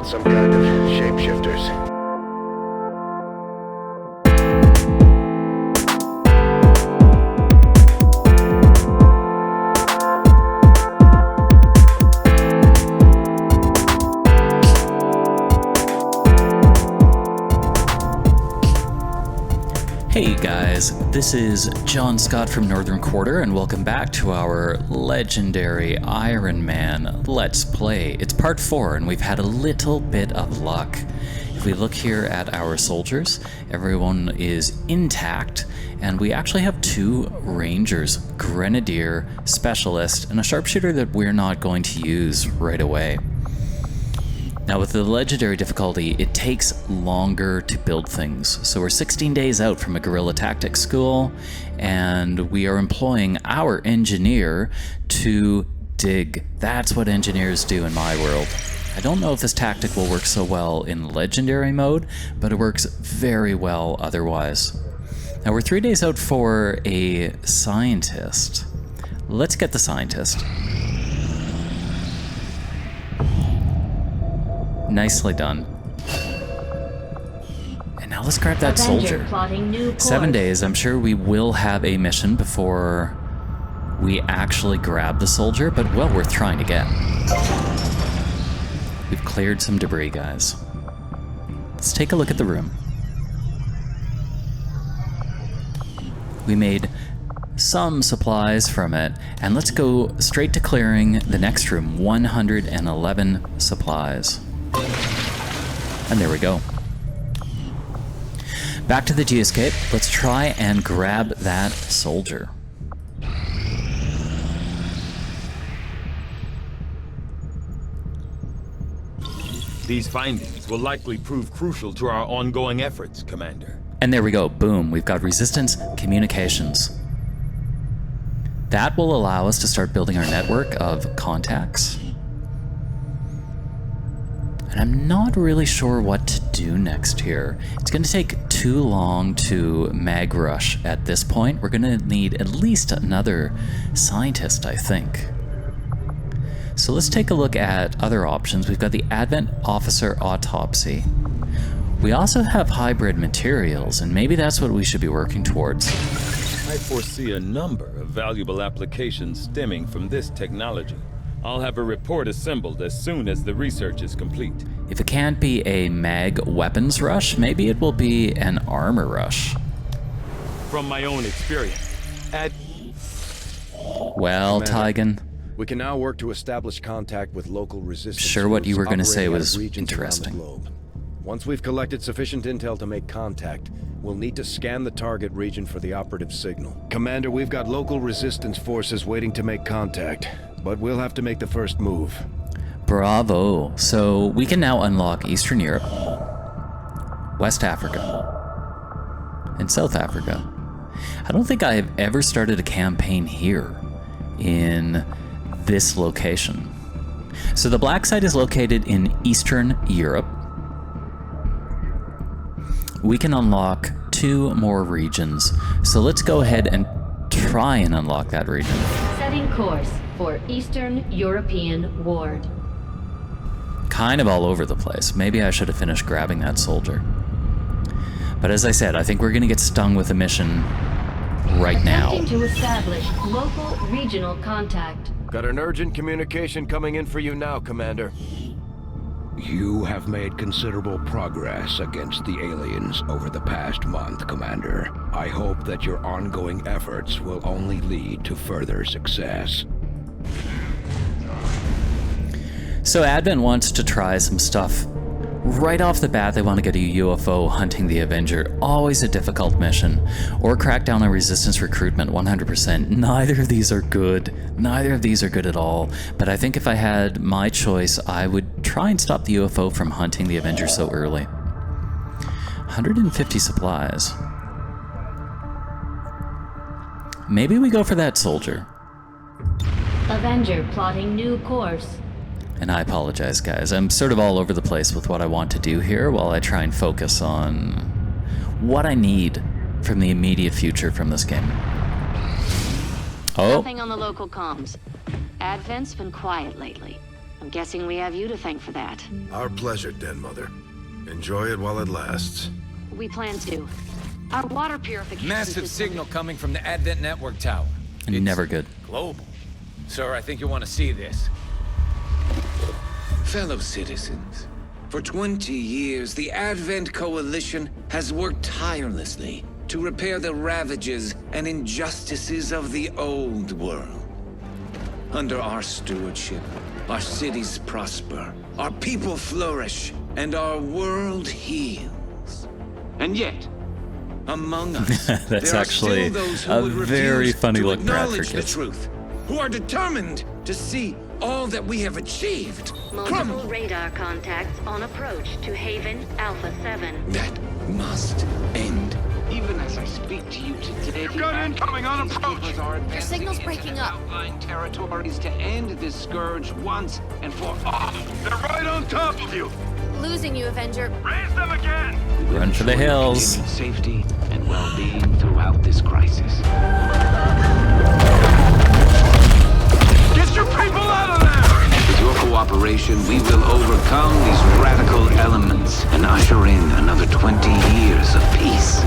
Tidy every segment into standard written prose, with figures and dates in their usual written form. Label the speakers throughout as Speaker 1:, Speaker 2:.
Speaker 1: out some kind of shapeshifters.
Speaker 2: Hey guys, this is John Scott from Northern Quarter, and welcome back to our legendary Ironman Let's Play. It's part 4, and we've had a little bit of luck. If we look here at our soldiers, everyone is intact, and we actually have 2 rangers, grenadier, specialist, and a sharpshooter that we're not going to use right away. Now with the legendary difficulty, it takes longer to build things. So we're 16 days out from a guerrilla tactics school, and we are employing our engineer to dig. That's what engineers do in my world. I don't know if this tactic will work so well in legendary mode, but it works very well otherwise. Now we're 3 days out for a scientist. Let's get the scientist. Nicely done. And now let's grab that soldier. 7 days. I'm sure we will have a mission before we actually grab the soldier, but well worth trying to get. We've cleared some debris, guys. Let's take a look at the room. We made some supplies from it, and let's go straight to clearing the next room. 111 supplies. And there we go. Back to the G-escape. Let's try and grab that soldier.
Speaker 3: These findings will likely prove crucial to our ongoing efforts, Commander.
Speaker 2: And there we go. Boom. We've got resistance communications. That will allow us to start building our network of contacts. And I'm not really sure what to do next here. It's going to take too long to mag rush at this point. We're going to need at least another scientist, I think. So let's take a look at other options. We've got the Advent Officer Autopsy. We also have hybrid materials, and maybe that's what we should be working towards.
Speaker 3: I foresee a number of valuable applications stemming from this technology. I'll have a report assembled as soon as the research is complete.
Speaker 2: If it can't be a mag weapons rush, maybe it will be an armor rush.
Speaker 3: From my own experience,
Speaker 2: Well, Tygan,
Speaker 1: We can now work to establish contact with local resistance.
Speaker 2: sure what you were going to say
Speaker 1: operating out
Speaker 2: was
Speaker 1: of regions around the
Speaker 2: interesting.
Speaker 1: globe. Once we've collected sufficient intel to make contact, we'll need to scan the target region for the operative signal. Commander, we've got local resistance forces waiting to make contact, but we'll have to make the first move.
Speaker 2: Bravo. So we can now unlock Eastern Europe, West Africa, and South Africa. I don't think I have ever started a campaign here in this location. So the black site is located in Eastern Europe. We can unlock 2 more regions. So let's go ahead and try and unlock that region.
Speaker 4: Setting course for Eastern European Ward.
Speaker 2: Kind of all over the place. Maybe I should have finished grabbing that soldier. But as I said, I think we're going to get stung with a mission right now.
Speaker 4: Attempting to establish local regional contact.
Speaker 1: Got an urgent communication coming in for you now, Commander.
Speaker 5: You have made considerable progress against the aliens over the past month, Commander. I hope that your ongoing efforts will only lead to further success.
Speaker 2: So Advent wants to try some stuff. Right off the bat, they want to get a UFO hunting the Avenger. Always a difficult mission. Or crack down on resistance recruitment, 100%. Neither of these are good. Neither of these are good at all. But I think if I had my choice, I would try and stop the UFO from hunting the Avenger so early. 150 supplies. Maybe we go for that soldier.
Speaker 4: Avenger plotting new course.
Speaker 2: And I apologize, guys. I'm sort of all over the place with what I want to do here while I try and focus on what I need from the immediate future from this game. Oh.
Speaker 6: Nothing on the local comms. Advent's been quiet lately. I'm guessing we have you to thank for that.
Speaker 1: Our pleasure, Den Mother. Enjoy it while it lasts.
Speaker 6: We plan to. Our water purification
Speaker 7: Massive
Speaker 6: system-
Speaker 7: signal coming from the Advent Network Tower.
Speaker 2: Never good.
Speaker 7: Global. Sir, I think you want to see this.
Speaker 8: Fellow citizens, for 20 years, the Advent Coalition has worked tirelessly to repair the ravages and injustices of the old world. Under our stewardship, our cities prosper, our people flourish, and our world heals. And yet, among us,
Speaker 2: That's
Speaker 8: there are
Speaker 2: actually
Speaker 8: still those who
Speaker 2: a
Speaker 8: would
Speaker 2: very
Speaker 8: refuse
Speaker 2: funny
Speaker 8: to
Speaker 2: look, Bradford
Speaker 8: acknowledge the
Speaker 2: gets.
Speaker 8: truth, who are determined to see all that we have achieved
Speaker 6: Multiple
Speaker 8: crumble.
Speaker 6: radar contacts on approach to Haven Alpha 7.
Speaker 8: That must end. Even as I speak to you today,
Speaker 9: You've got incoming on approach.
Speaker 6: Your signal's breaking up.
Speaker 8: Outlying territories to end this scourge once and for all.
Speaker 9: They're right on top of you.
Speaker 6: Losing you, Avenger.
Speaker 9: Raise them again.
Speaker 2: Run for the hills.
Speaker 8: Continued safety and well-being throughout this crisis.
Speaker 9: Get your people out of there.
Speaker 8: With your cooperation, we will overcome these radical elements and usher in another 20 years of peace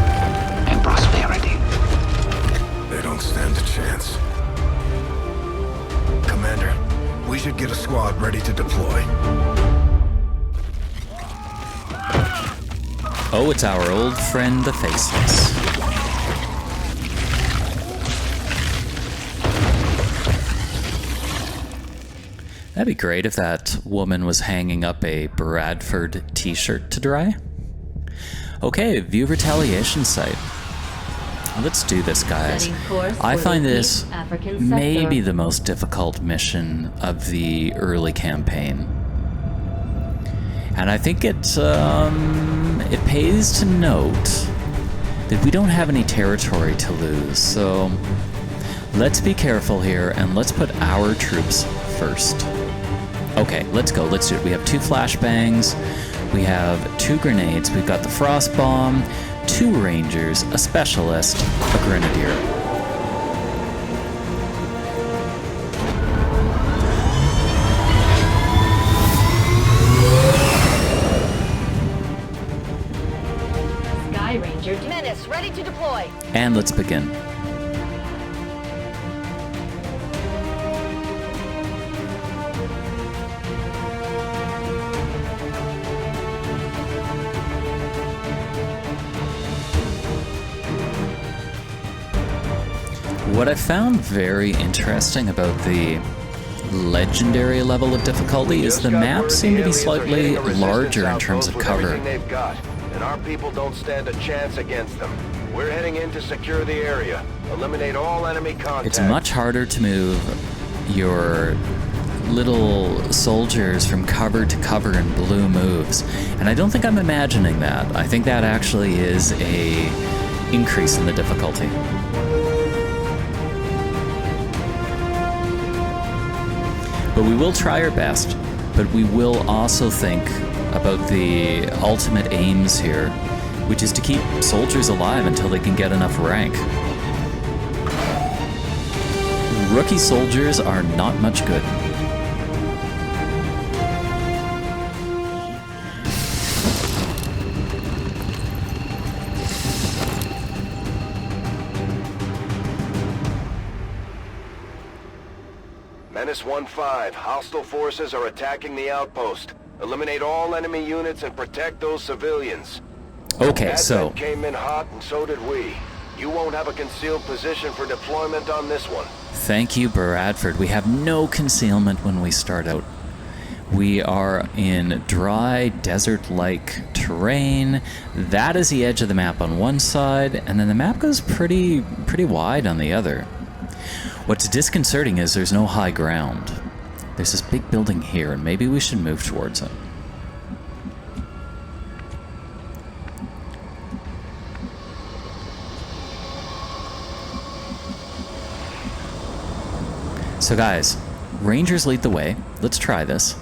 Speaker 8: and prosperity.
Speaker 1: They don't stand a chance. Commander, we should get a squad ready to deploy.
Speaker 2: Oh, it's our old friend, the Faceless. That'd be great if that woman was hanging up a Bradford t-shirt to dry. Okay, view Retaliation site. Let's do this, guys.
Speaker 4: Setting course
Speaker 2: I
Speaker 4: for
Speaker 2: find
Speaker 4: the
Speaker 2: this
Speaker 4: East African sector.
Speaker 2: maybe the most difficult mission of the early campaign. And I think it pays to note that we don't have any territory to lose, so let's be careful here and let's put our troops first. Okay, let's go, let's do it. We have 2 flashbangs, we have 2 grenades, we've got the frost bomb, 2 rangers, a specialist, a grenadier.
Speaker 4: Sky Ranger
Speaker 6: Menace, ready to deploy.
Speaker 2: And let's begin. What I found very interesting about the legendary level of difficulty is the maps seem to be slightly larger in terms of cover.
Speaker 1: They've got, and our people don't stand a chance against them. We're heading in to secure the area. Eliminate all enemy contact.
Speaker 2: It's much harder to move your little soldiers from cover to cover in blue moves. And I don't think I'm imagining that. I think that actually is a increase in the difficulty. But we will try our best, but we will also think about the ultimate aims here, which is to keep soldiers alive until they can get enough rank. Rookie soldiers are not much good.
Speaker 1: Menace 1-5. Hostile forces are attacking the outpost. Eliminate all enemy units and protect those civilians.
Speaker 2: Okay, so
Speaker 1: Advent came in hot and so did we. You won't have a concealed position for deployment on this one.
Speaker 2: thank you, Bradford. We have no concealment when we start out. We are in dry, desert-like terrain. That is the edge of the map on one side, and then the map goes pretty wide on the other. What's disconcerting is there's no high ground. There's this big building here, and maybe we should move towards it. So guys, Rangers lead the way. Let's try this.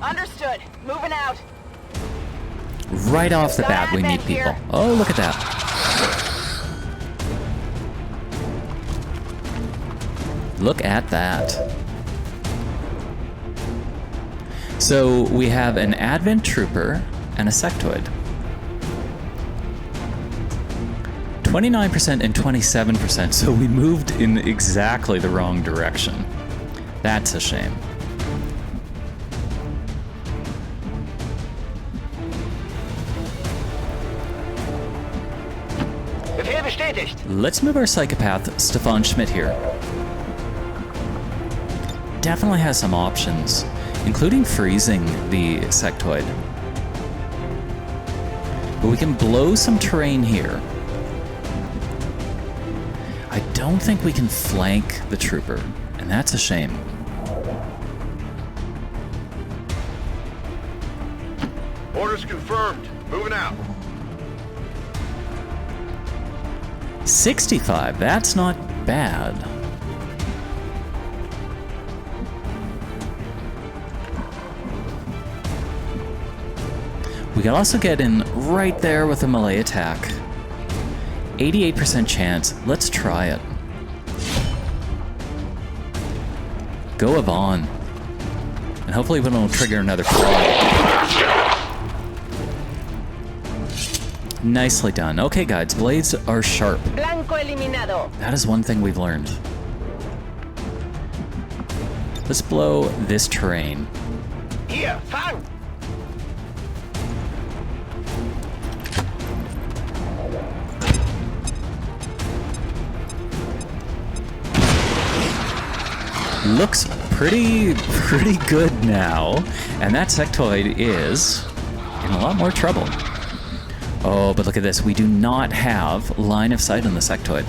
Speaker 10: Understood. Moving out.
Speaker 2: Right off the bat, we meet people. Oh, look at that. Look at that. So we have an Advent Trooper and a sectoid. 29% and 27%, so we moved in exactly the wrong direction. That's a shame. Let's move our psychopath, Stefan Schmidt, here. Definitely has some options, including freezing the sectoid. But we can blow some terrain here. I don't think we can flank the trooper, and that's a shame.
Speaker 9: Orders confirmed. Moving out.
Speaker 2: 65, that's not bad. We can also get in right there with a melee attack. 88% chance, let's try it. Go Yvonne. And hopefully we don't trigger another frog. Nicely done. Okay, guys, blades are sharp.
Speaker 10: Blanco eliminado.
Speaker 2: That is one thing we've learned. Let's blow this terrain.
Speaker 9: Here, fang!
Speaker 2: Looks pretty good now. And that sectoid is in a lot more trouble. Oh, but look at this. We do not have line of sight on the sectoid.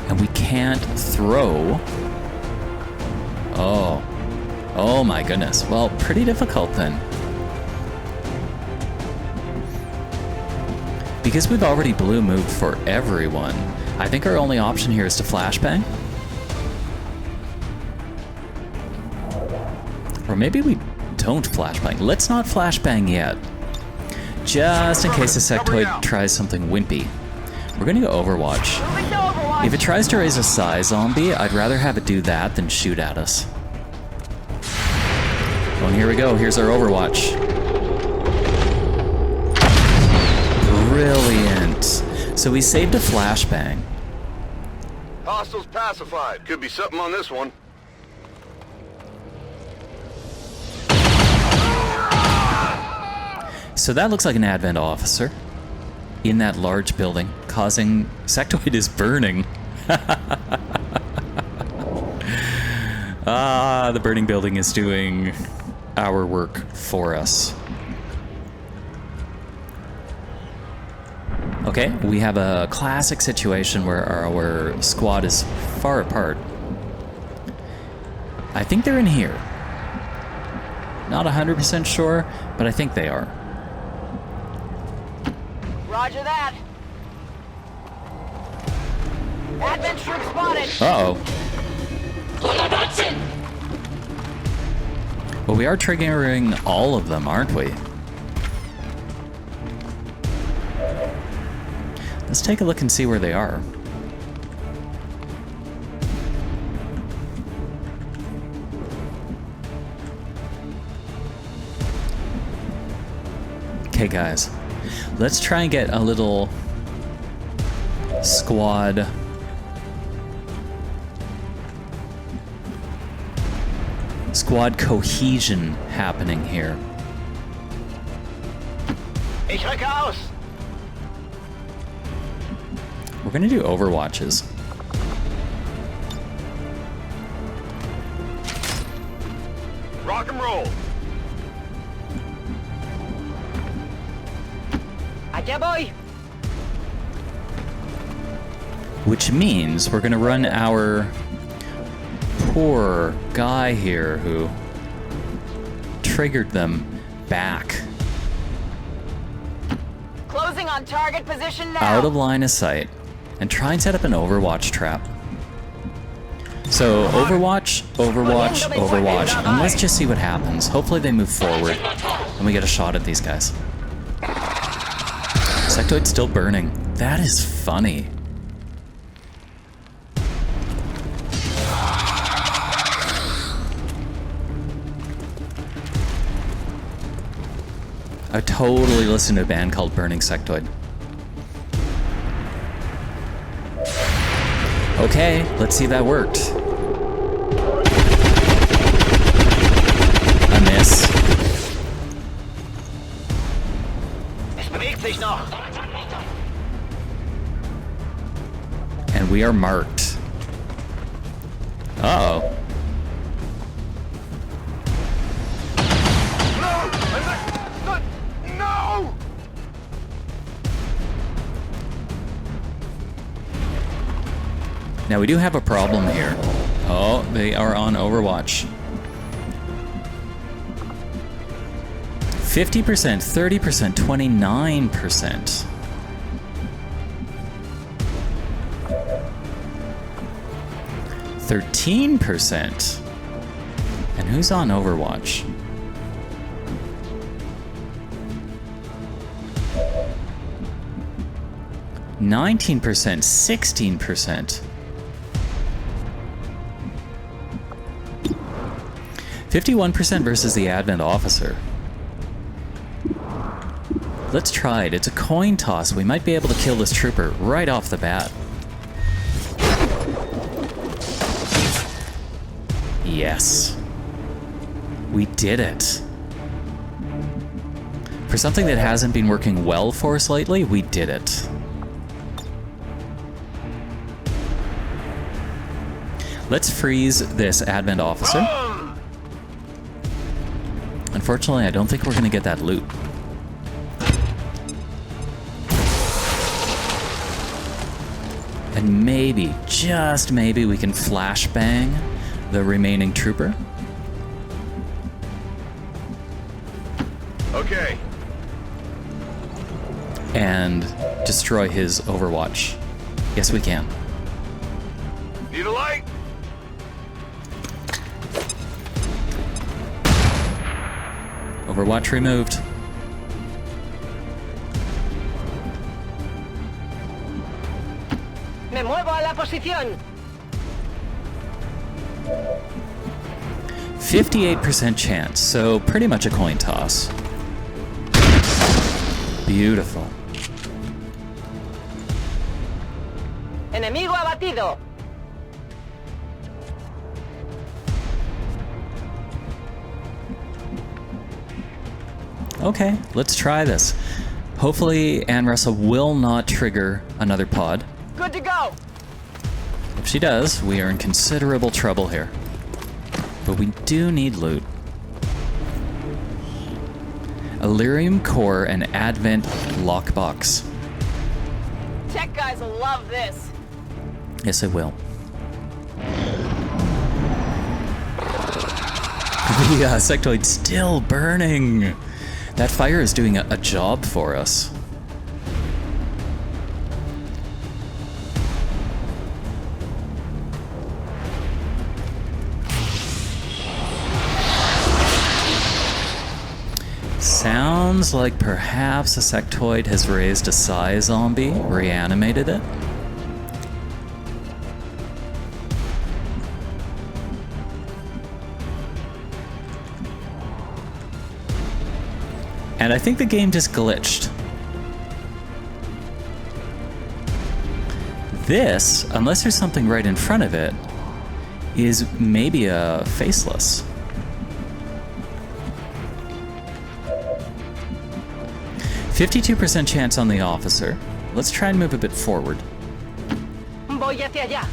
Speaker 2: And we can't throw. Oh. Oh my goodness. Well, pretty difficult then. Because we've already blue moved for everyone, I think our only option here is to flashbang. Or maybe we don't flashbang. Let's not flashbang yet. Just in case the sectoid tries something wimpy. We're gonna go Overwatch. If it tries to raise a Psy zombie, I'd rather have it do that than shoot at us. Oh, and here we go. Here's our Overwatch. Brilliant. So we saved a flashbang.
Speaker 9: Hostiles pacified. Could be something on this one.
Speaker 2: So that looks like an Advent officer in that large building, causing... Sectoid is burning. Ah, the burning building is doing our work for us. Okay, we have a classic situation where our squad is far apart. I think they're in here. Not 100% sure, but I think they are.
Speaker 10: Roger that. Advent troop spotted.
Speaker 2: Uh-oh. Well, we are triggering all of them, aren't we? Let's take a look and see where they are. Okay, guys. Let's try and get a little squad cohesion happening here.
Speaker 9: Ich rücke aus.
Speaker 2: We're gonna do Overwatches.
Speaker 9: Rock and roll.
Speaker 10: Allá voy.
Speaker 2: Which means we're gonna run our poor guy here who triggered them back.
Speaker 10: Closing on target position now.
Speaker 2: Out of line of sight. And try and set up an Overwatch trap. So Overwatch, Overwatch, Overwatch. And let's just see what happens. Hopefully they move forward and we get a shot at these guys. Sectoid's still burning. That is funny. I totally listened to a band called Burning Sectoid. Okay, let's see if that worked. A miss. And we are marked. Uh-oh.
Speaker 9: No!
Speaker 2: Now we do have a problem here. Oh, they are on Overwatch. 50%, 30%, 29%. %. And who's on Overwatch? %, 16%. 51% versus the Advent officer. Let's try it. It's a coin toss. We might be able to kill this trooper right off the bat. Yes. We did it. For something that hasn't been working well for us lately, we did it. Let's freeze this Advent officer. Unfortunately, I don't think we're going to get that loot. And maybe, just maybe, we can flashbang the remaining trooper.
Speaker 9: Okay.
Speaker 2: And destroy his Overwatch. Yes, we can.
Speaker 9: Need a light?
Speaker 2: Overwatch removed.
Speaker 10: Me muevo a la posición.
Speaker 2: 58% chance, so pretty much a coin toss. Beautiful.
Speaker 10: Enemigo abatido.
Speaker 2: Okay, let's try this. Hopefully Ann Russell will not trigger another pod.
Speaker 10: Good to go.
Speaker 2: If she does, we are in considerable trouble here. But we do need loot. Illyrium core and Advent lockbox.
Speaker 10: Tech guys will love this.
Speaker 2: Yes, it will. The sectoid's still burning. That fire is doing a job for us. Sounds like perhaps a sectoid has raised a psi zombie, reanimated it. And I think the game just glitched. This, unless there's something right in front of it, is maybe a faceless. %52% chance on the officer. Let's try and move a bit forward.
Speaker 10: Voy hacia allá.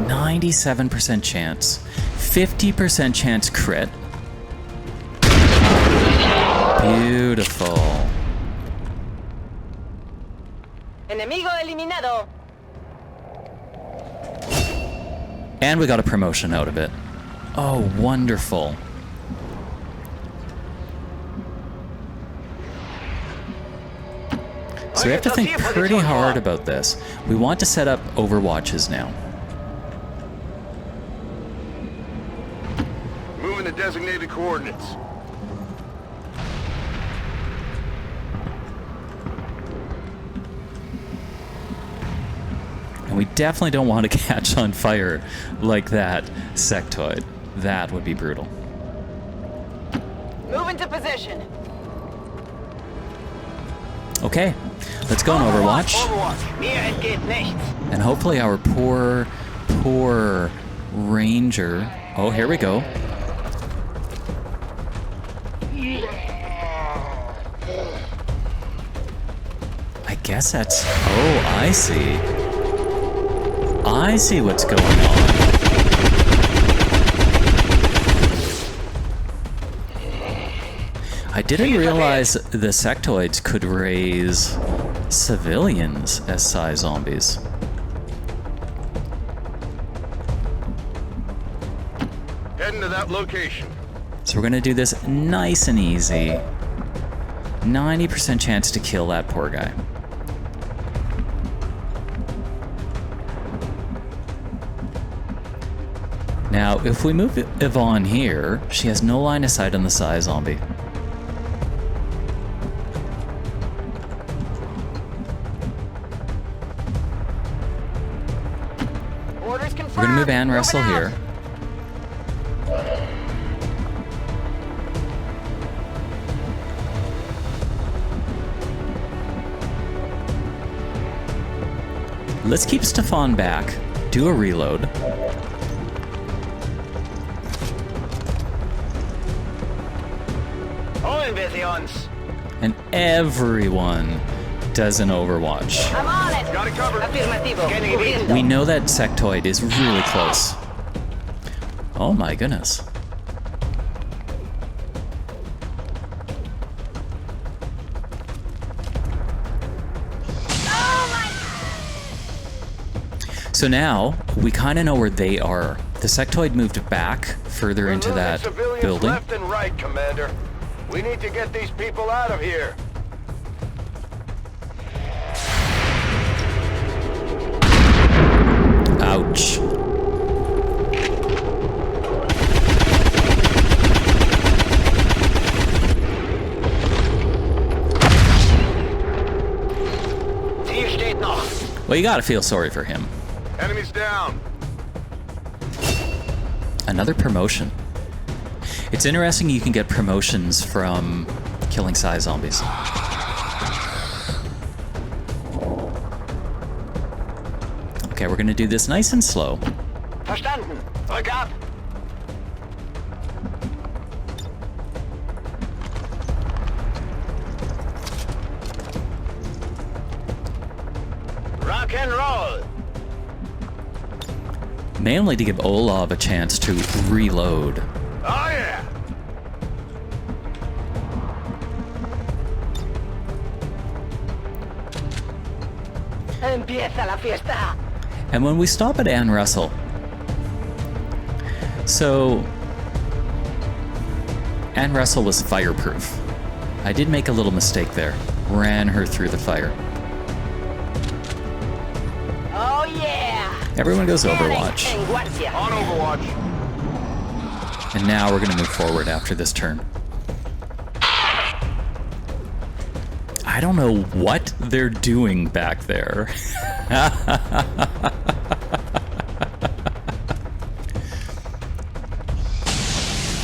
Speaker 2: 97% chance. 50% chance crit. Beautiful.
Speaker 10: Enemigo eliminado.
Speaker 2: And we got a promotion out of it. Oh, wonderful. So we have to think pretty hard about this. We want to set up Overwatches now.
Speaker 9: Moving the designated coordinates.
Speaker 2: And we definitely don't want to catch on fire like that sectoid. That would be brutal.
Speaker 10: Move into position.
Speaker 2: Okay, let's go on Overwatch.
Speaker 10: Mir entgeht nichts.
Speaker 2: And hopefully our poor ranger... Oh, here we go. I guess that's... Oh, I see. I see what's going on. I didn't realize the sectoids could raise civilians as Psi zombies.
Speaker 9: Heading to that location.
Speaker 2: So we're gonna do this nice and easy. 90% chance to kill that poor guy. Now, if we move Yvonne here, she has no line of sight on the Psi zombie.
Speaker 10: Orders confirmed.
Speaker 2: We're gonna move Ann Russell here. Let's keep Stefan back. Do a reload.
Speaker 10: Holen wir sie uns.
Speaker 2: And everyone does an Overwatch.
Speaker 10: I'm on it.
Speaker 9: Got it covered.
Speaker 10: Afirmativo. Cubriendo.
Speaker 2: We know that sectoid is really close. Oh my goodness. So now, we kind of know where they are. The sectoid moved back further into that
Speaker 9: Civilians
Speaker 2: building.
Speaker 9: left and right, Commander. We need to get these people out of here.
Speaker 2: Ouch.
Speaker 10: Ziel steht noch.
Speaker 2: Well, you gotta feel sorry for him.
Speaker 9: Enemies down.
Speaker 2: Another promotion. It's interesting you can get promotions from killing Psi zombies. Okay, we're gonna do this nice and slow.
Speaker 10: Verstanden. Rück ab. Rock and roll.
Speaker 2: Mainly to give Olav a chance to reload.
Speaker 9: Oh yeah.
Speaker 10: Empieza la fiesta.
Speaker 2: And when we stop at Ann Russell, so Ann Russell was fireproof. I did make a little mistake there. Ran her through the fire.
Speaker 10: Oh yeah.
Speaker 2: Everyone goes Overwatch.
Speaker 10: En guardia.
Speaker 9: On Overwatch.
Speaker 2: And now we're gonna move forward after this turn. I don't know what they're doing back there.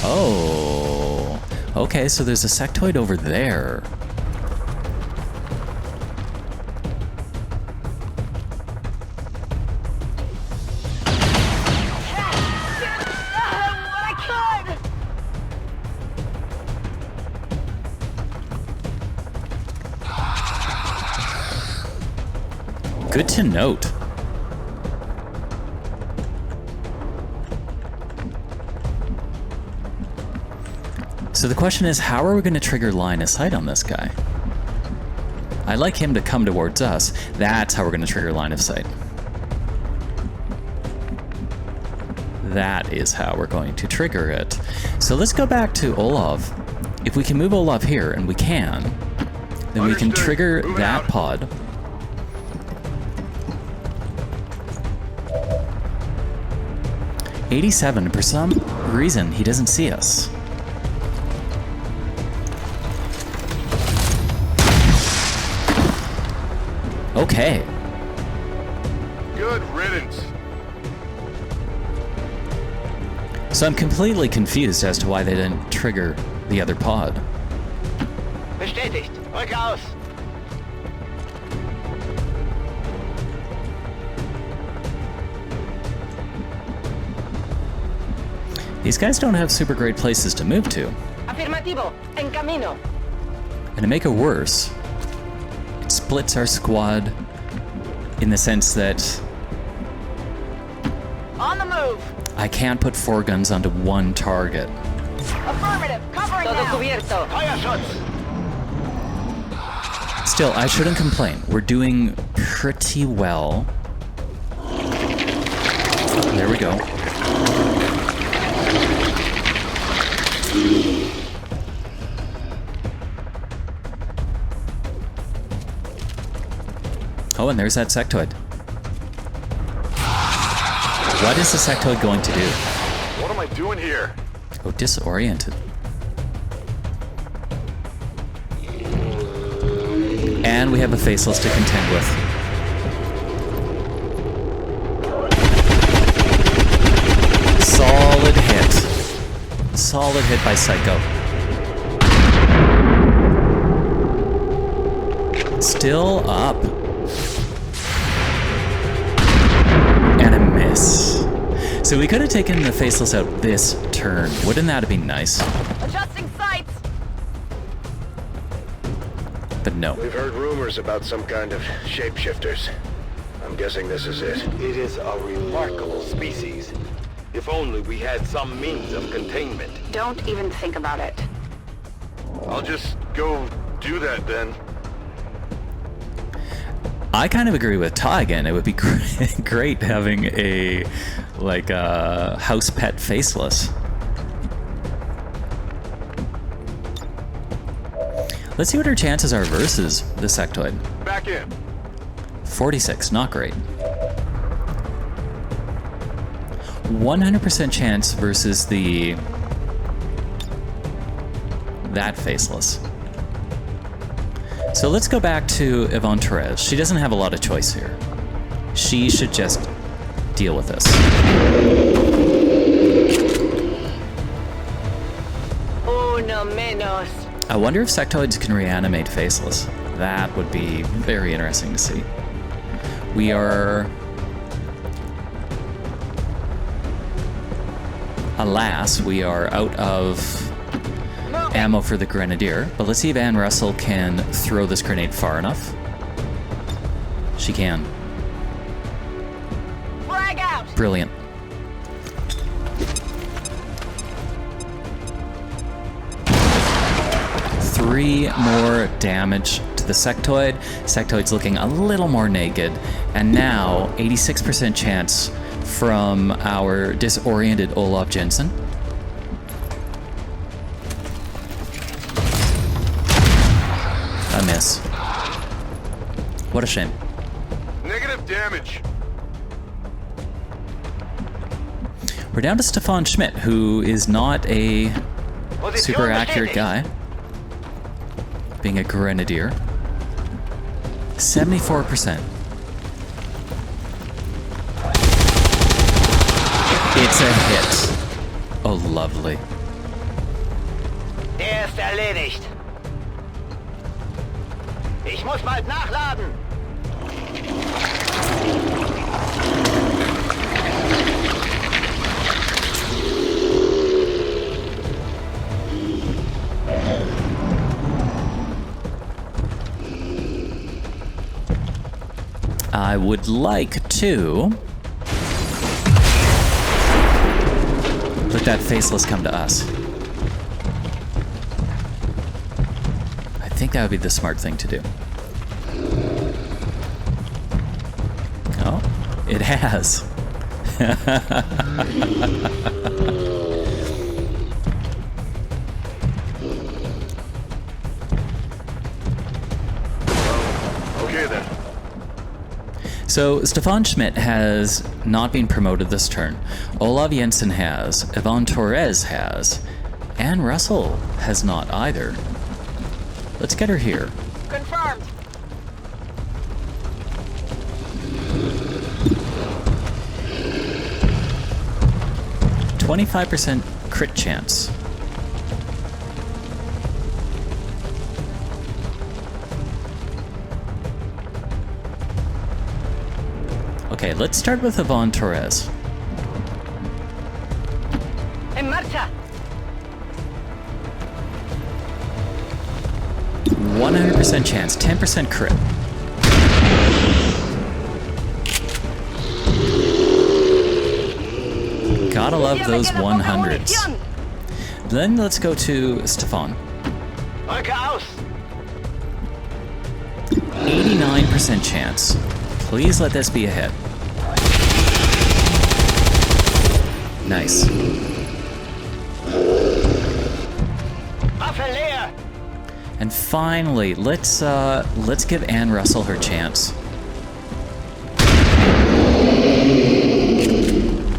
Speaker 2: Oh, okay, so there's a sectoid over there.
Speaker 10: What I could.
Speaker 2: Good to note. So the question is, how are we going to trigger line of sight on this guy? I'd like him to come towards us. That's how we're going to trigger line of sight. That is how we're going to trigger it. So let's go back to Olav. If we can move Olav here, and we can, then we can trigger that pod. '87. For some reason, he doesn't see us. Okay.
Speaker 9: Good riddance.
Speaker 2: So I'm completely confused as to why they didn't trigger the other pod.
Speaker 10: Bestätigt. Rück aus.
Speaker 2: These guys don't have super great places to move to.
Speaker 10: Afirmativo. En camino.
Speaker 2: And to make it worse, it splits our squad in the sense that
Speaker 10: On the move.
Speaker 2: I can't put 4 guns onto one target.
Speaker 10: Affirmative. Covering Todo cubierto. Feuerschutz.
Speaker 2: Still, I shouldn't complain. We're doing pretty well. There we go. Oh, and there's that sectoid. What is the sectoid going to do?
Speaker 9: What am I doing here?
Speaker 2: Oh, disoriented. And we have a faceless to contend with. Solid hit. Solid hit by Psycho. Still up. And a miss. So we could have taken the faceless out this turn. Wouldn't that have been nice?
Speaker 10: Adjusting sights.
Speaker 2: But no.
Speaker 1: We've heard rumors about some kind of shapeshifters. I'm guessing this is it.
Speaker 9: It is a remarkable species. If only we had some means of containment.
Speaker 10: Don't even think about it.
Speaker 9: I'll just go do that then.
Speaker 2: I kind of agree with Ty again. It would be great having a house pet faceless. Let's see what our chances are versus the sectoid.
Speaker 9: Back in.
Speaker 2: 46, not great. 100% chance versus that faceless. So let's go back to Yvonne Torres. She doesn't have a lot of choice here. She should just deal with this.
Speaker 10: Uno menos.
Speaker 2: I wonder if sectoids can reanimate faceless. That would be very interesting to see. We are... Alas, we are out of ammo for the Grenadier, but let's see if Ann Russell can throw this grenade far enough. She can.
Speaker 10: Frag out.
Speaker 2: Brilliant. Three more damage to the sectoid. Sectoid's looking a little more naked, and now 86% chance from our disoriented Olaf Jensen. A miss. What a shame.
Speaker 9: Negative damage.
Speaker 2: We're down to Stefan Schmidt, who is not a super accurate guy, being a Grenadier. 74%. It's a hit. Oh, lovely.
Speaker 10: Der ist erledigt. Ich muss bald nachladen.
Speaker 2: I would like to let that faceless come to us. I think that would be the smart thing to do. Oh, it has.
Speaker 9: Okay then.
Speaker 2: So, Stefan Schmidt has not been promoted this turn. Olav Jensen has. Yvonne Torres has. Ann Russell has not either. Let's get her here.
Speaker 10: Confirmed. .25% crit chance.
Speaker 2: Okay, let's start with Yvonne Torres.
Speaker 10: En marcha.
Speaker 2: 100% chance, 10% crit. Gotta love those 100s. Then let's go to Stefan. 89% chance. Please let this be a hit. Nice. And finally, let's give Anne Russell her chance.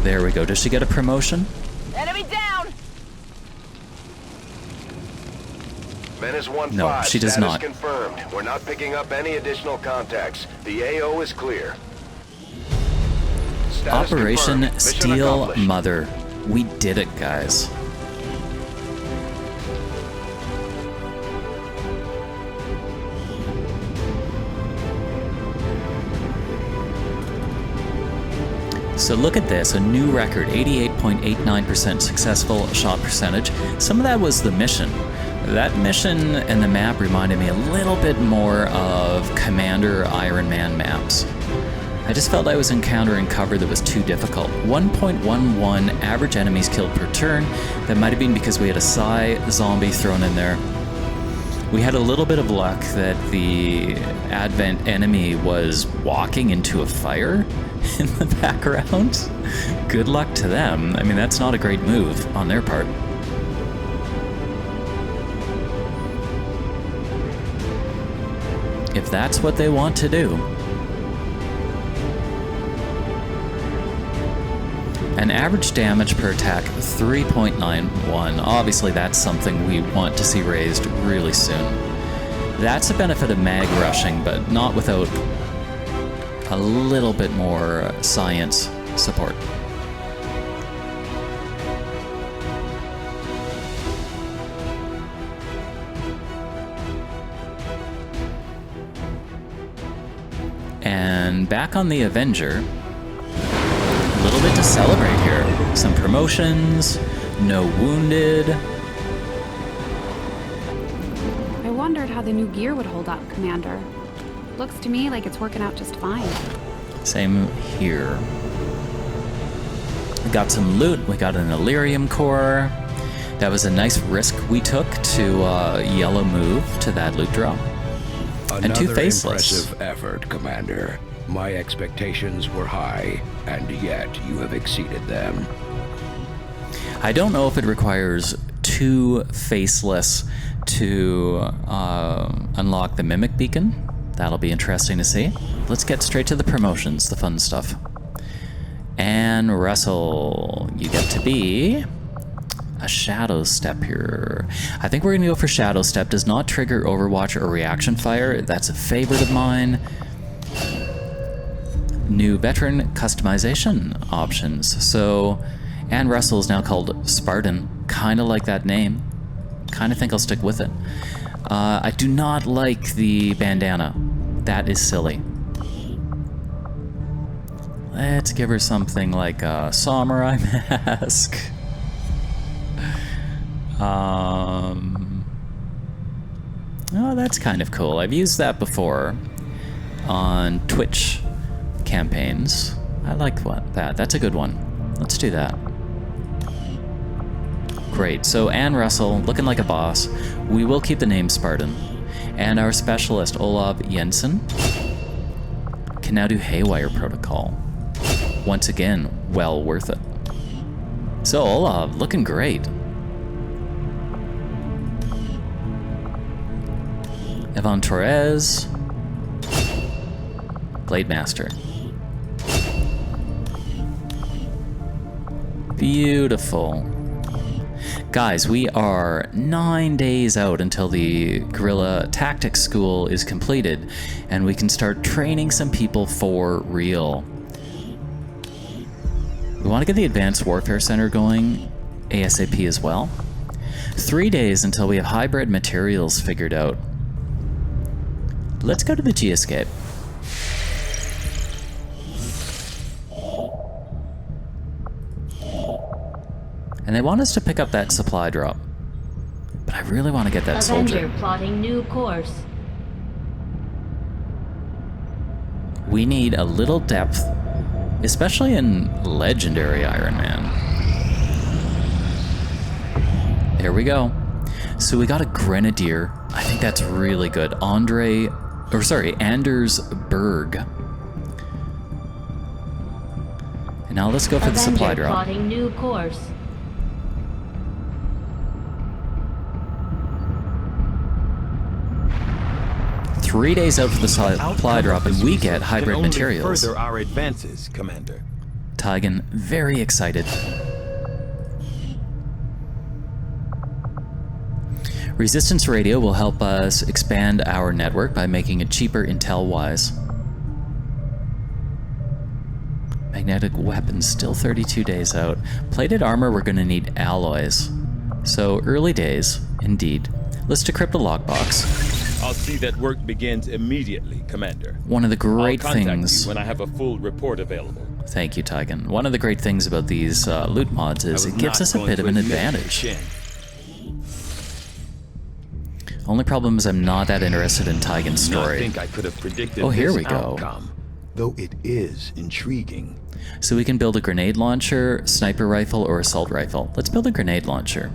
Speaker 2: There we go. Does she get a promotion?
Speaker 10: Enemy down.
Speaker 9: Menace 1-5.
Speaker 2: No, she does not.
Speaker 9: Confirmed. We're not picking up any additional contacts. The AO is clear. Status
Speaker 2: Operation
Speaker 9: confirmed. Mission
Speaker 2: Steel
Speaker 9: accomplished.
Speaker 2: Mother. We did it, guys. So look at this, a new record, 88.89% successful shot percentage. Some of that was the mission. That mission and the map reminded me a little bit more of Commander Ironman maps. I just felt I was encountering cover that was too difficult. 1.11 average enemies killed per turn. That might have been because we had a Psy zombie thrown in there. We had a little bit of luck that the Advent enemy was walking into a fire in the background. Good luck to them. I mean, that's not a great move on their part. If that's what they want to do. An average damage per attack, 3.91. Obviously, that's something we want to see raised really soon. That's a benefit of mag rushing, but not without a little bit more science support. And back on the Avenger, a little bit to celebrate here. Some promotions, no wounded.
Speaker 11: I wondered how the new gear would hold up, Commander. Looks to me like it's working out just fine.
Speaker 2: Same here. We got some loot. We got an Illyrium core. That was a nice risk we took to yellow move to that loot drop. And two
Speaker 5: Another
Speaker 2: faceless.
Speaker 5: impressive effort, Commander. My expectations were high, and yet you have exceeded them.
Speaker 2: I don't know if it requires two faceless to unlock the Mimic Beacon. That'll be interesting to see. Let's get straight to the promotions, the fun stuff. Anne Russell, you get to be a Shadow Step here. I think we're gonna go for Shadow Step. Does not trigger Overwatch or Reaction Fire. That's a favorite of mine. New veteran customization options. So Anne Russell is now called Spartan. Kind of like that name. Kind of think I'll stick with it. I do not like the bandana. That is silly. Let's give her something like a samurai mask. Oh, that's kind of cool. I've used that before on Twitch campaigns. I like that. That's a good one. Let's do that. Great. So Anne Russell, looking like a boss. We will keep the name Spartan. And our specialist, Olav Jensen, can now do Haywire Protocol. Once again, well worth it. So Olav, looking great. Yvonne Torres, Blade Master. Beautiful. Guys, we are 9 days out until the Guerrilla Tactics School is completed, and we can start training some people for real. We want to get the Advanced Warfare Center going ASAP as well. 3 days until we have hybrid materials figured out. Let's go to the G-Escape. And they want us to pick up that supply drop. But I really want to get that soldier.
Speaker 4: Avenger plotting new course.
Speaker 2: We need a little depth, especially in Legendary Iron Man. There we go. So we got a Grenadier. I think that's really good. Anders Berg. And now let's go for the supply drop.
Speaker 4: Plotting new course.
Speaker 2: Three days out for the supply drop, and we get hybrid materials.
Speaker 3: Further our advances, Commander.
Speaker 2: Tygan, very excited. Resistance radio will help us expand our network by making it cheaper intel-wise. Magnetic weapons, still 32 days out. Plated armor, we're going to need alloys. So, early days, indeed. Let's decrypt a lockbox.
Speaker 3: I'll see that work begins immediately, Commander.
Speaker 2: One of the great
Speaker 3: I'll contact
Speaker 2: things...
Speaker 3: you when I have a full report available.
Speaker 2: Thank you, Tygan. One of the great things about these loot mods is it gives us a bit of an advantage. Only problem is I'm not that interested in Tygan's story.
Speaker 3: I think I could have predicted
Speaker 2: here
Speaker 3: this
Speaker 2: we go.
Speaker 3: Outcome, though it is intriguing.
Speaker 2: So we can build a grenade launcher, sniper rifle, or assault rifle. Let's build a grenade launcher.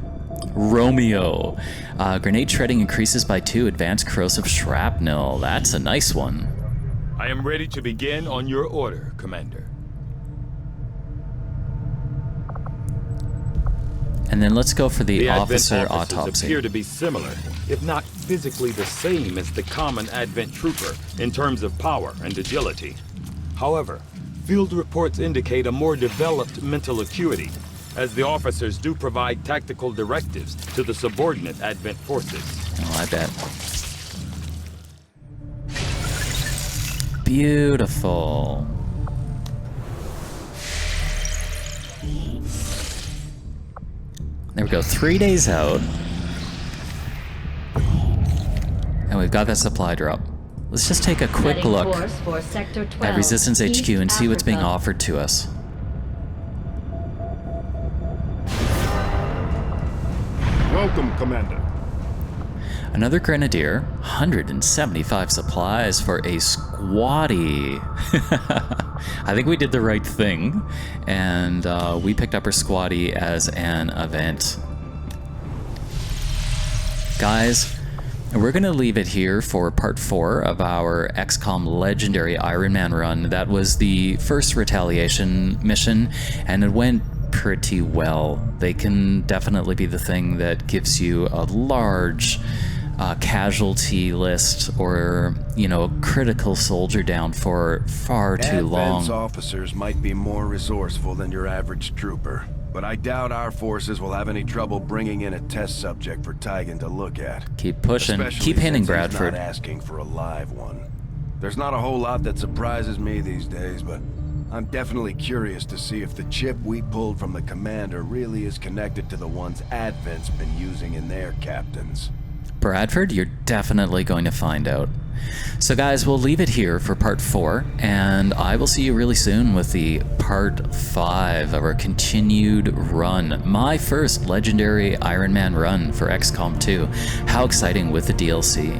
Speaker 2: Romeo. Grenade shredding increases by 2, advanced corrosive shrapnel. That's a nice one.
Speaker 3: I am ready to begin on your order, Commander.
Speaker 2: And then let's go for the
Speaker 3: Advent
Speaker 2: officer
Speaker 3: officers
Speaker 2: autopsy.
Speaker 3: appear to be similar, if not physically the same as the common Advent trooper in terms of power and agility. However, field reports indicate a more developed mental acuity, as the officers do provide tactical directives to the subordinate Advent forces.
Speaker 2: Oh, I bet. Beautiful. There we go, 3 days out. And we've got that supply drop. Let's just take a quick look at Resistance HQ and see what's being offered to us.
Speaker 12: Welcome, Commander.
Speaker 2: Another Grenadier, 175 supplies for a squatty. I think we did the right thing, and we picked up our squatty as an event. Guys, we're going to leave it here for part 4 of our XCOM Legendary Iron Man run. That was the first Retaliation mission, and it went pretty well. They can definitely be the thing that gives you a large casualty list, or, you know, critical soldier down for far too long.
Speaker 1: Advent's officers might be more resourceful than your average trooper, but I doubt our forces will have any trouble bringing in a test subject for Tygan to look at.
Speaker 2: Keep pushing.
Speaker 1: Especially
Speaker 2: Keep hitting,
Speaker 1: since
Speaker 2: Bradford.
Speaker 1: He's not asking for a live one. There's not a whole lot that surprises me these days, but I'm definitely curious to see if the chip we pulled from the commander really is connected to the ones Advent's been using in their captains.
Speaker 2: Bradford, you're definitely going to find out. So guys, we'll leave it here for part 4, and I will see you really soon with the part 5 of our continued run. My first Legendary Iron Man run for XCOM 2. How exciting with the DLC.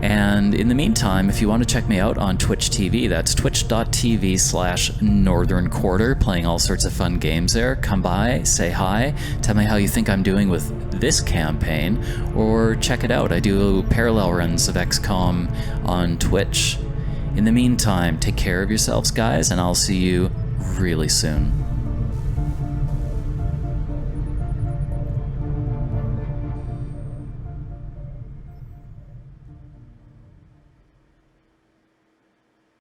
Speaker 2: And in the meantime, if you want to check me out on Twitch TV, that's twitch.tv/Northern Quarter, playing all sorts of fun games there. Come by, say hi, tell me how you think I'm doing with this campaign, or check it out. I do parallel runs of XCOM on Twitch. In the meantime, take care of yourselves, guys, and I'll see you really soon.